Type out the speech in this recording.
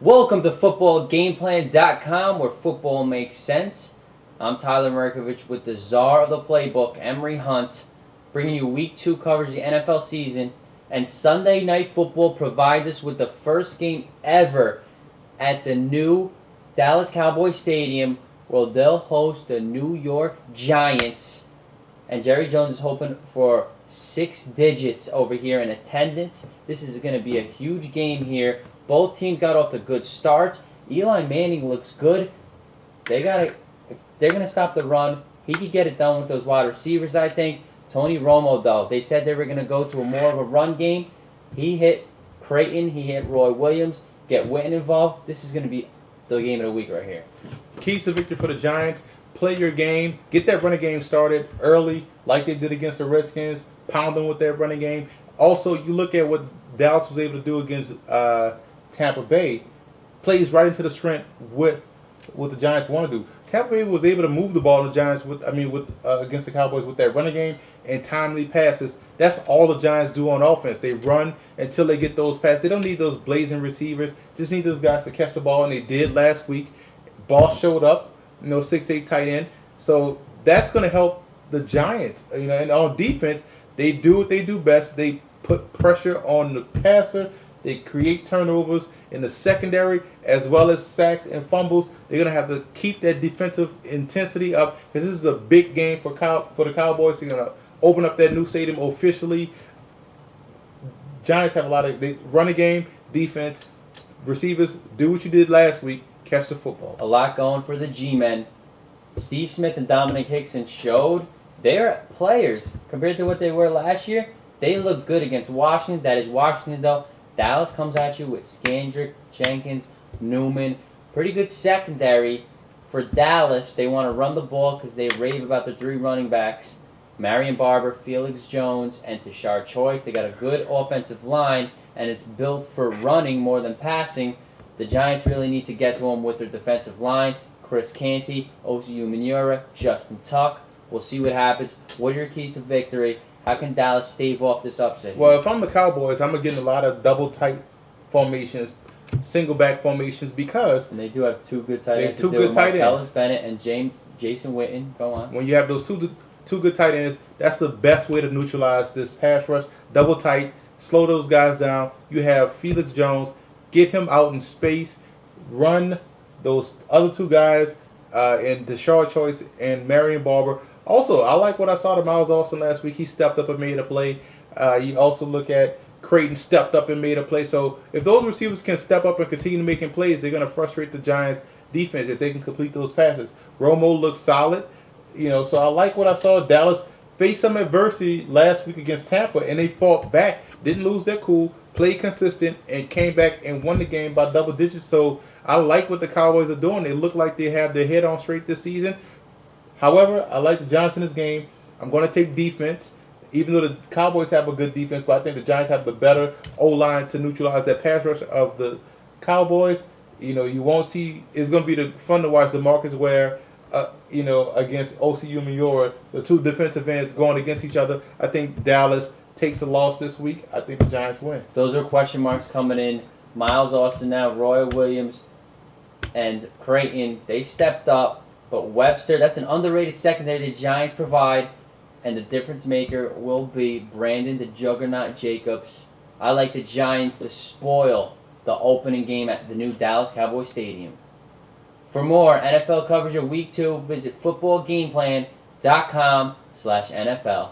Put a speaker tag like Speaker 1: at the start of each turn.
Speaker 1: Welcome to footballgameplan.com, where football makes sense. I'm Tyler Merkovich with the czar of the playbook, Emery Hunt, bringing you Week 2 coverage of the NFL season. And Sunday Night Football provides us with the first game ever at the new Dallas Cowboys Stadium, where they'll host the New York Giants. And Jerry Jones is hoping for 6 digits over here in attendance. This is going to be a huge game here. Both teams got off to good starts. Eli Manning looks good. If they're going to stop the run, he could get it done with those wide receivers, I think. Tony Romo, though, they said they were going to go to more of a run game. He hit Creighton. He hit Roy Williams. Get Witten involved. This is going to be the game of the week right here.
Speaker 2: Keys to victory for the Giants. Play your game. Get that running game started early like they did against the Redskins. Pound them with that running game. Also, you look at what Dallas was able to do against Tampa Bay. Plays right into the strength with what the Giants want to do. Tampa Bay was able to move the ball to the Giants against the Cowboys with that running game and timely passes. That's all the Giants do on offense. They run until they get those passes. They don't need those blazing receivers. Just need those guys to catch the ball, and they did last week. Ball showed up, 6'8" tight end. So that's going to help the Giants. And on defense, they do what they do best. They put pressure on the passer. They create turnovers in the secondary as well as sacks and fumbles. They're going to have to keep that defensive intensity up because this is a big game for the Cowboys. They're going to open up that new stadium officially. Giants have a lot of running game, defense, receivers. Do what you did last week. Catch the football.
Speaker 1: A lot going for the G-men. Steve Smith and Dominic Hickson showed their players compared to what they were last year. They look good against Washington. That is Washington, though. Dallas comes at you with Scandrick, Jenkins, Newman. Pretty good secondary for Dallas. They want to run the ball because they rave about their 3 running backs. Marion Barber, Felix Jones, and Tashard Choice. They got a good offensive line, and it's built for running more than passing. The Giants really need to get to them with their defensive line. Chris Canty, Osi Umenyiora, Justin Tuck. We'll see what happens. What are your keys to victory? How can Dallas stave off this upset?
Speaker 2: Well, if I'm the Cowboys, I'm going to get a lot of double tight formations, single back formations because...
Speaker 1: And they do have 2 good tight ends.
Speaker 2: They have 2 good tight ends.
Speaker 1: Martellus Bennett and Jason Witten. Go on.
Speaker 2: When you have those two good tight ends, that's the best way to neutralize this pass rush. Double tight, slow those guys down. You have Felix Jones. Get him out in space. Run those other 2 guys in Tashard Choice and Marion Barber. Also, I like what I saw to Miles Austin last week. He stepped up and made a play. You also look at Creighton stepped up and made a play. So if those receivers can step up and continue making plays, they're going to frustrate the Giants' defense if they can complete those passes. Romo looks solid. So I like what I saw. Dallas faced some adversity last week against Tampa, and they fought back. Didn't lose their cool. Played consistent and came back and won the game by double digits. So I like what the Cowboys are doing. They look like they have their head on straight this season. However, I like the Giants in this game. I'm going to take defense, even though the Cowboys have a good defense, but I think the Giants have the better O-line to neutralize that pass rush of the Cowboys. You won't see – it's going to be fun to watch DeMarcus Ware, against Osi Umenyiora, the 2 defensive ends going against each other. I think Dallas takes a loss this week. I think the Giants win.
Speaker 1: Those are question marks coming in. Miles Austin now, Roy Williams, and Creighton, they stepped up. But Webster, that's an underrated secondary the Giants provide. And the difference maker will be Brandon the Juggernaut Jacobs. I like the Giants to spoil the opening game at the new Dallas Cowboys Stadium. For more NFL coverage of Week 2, visit footballgameplan.com/NFL.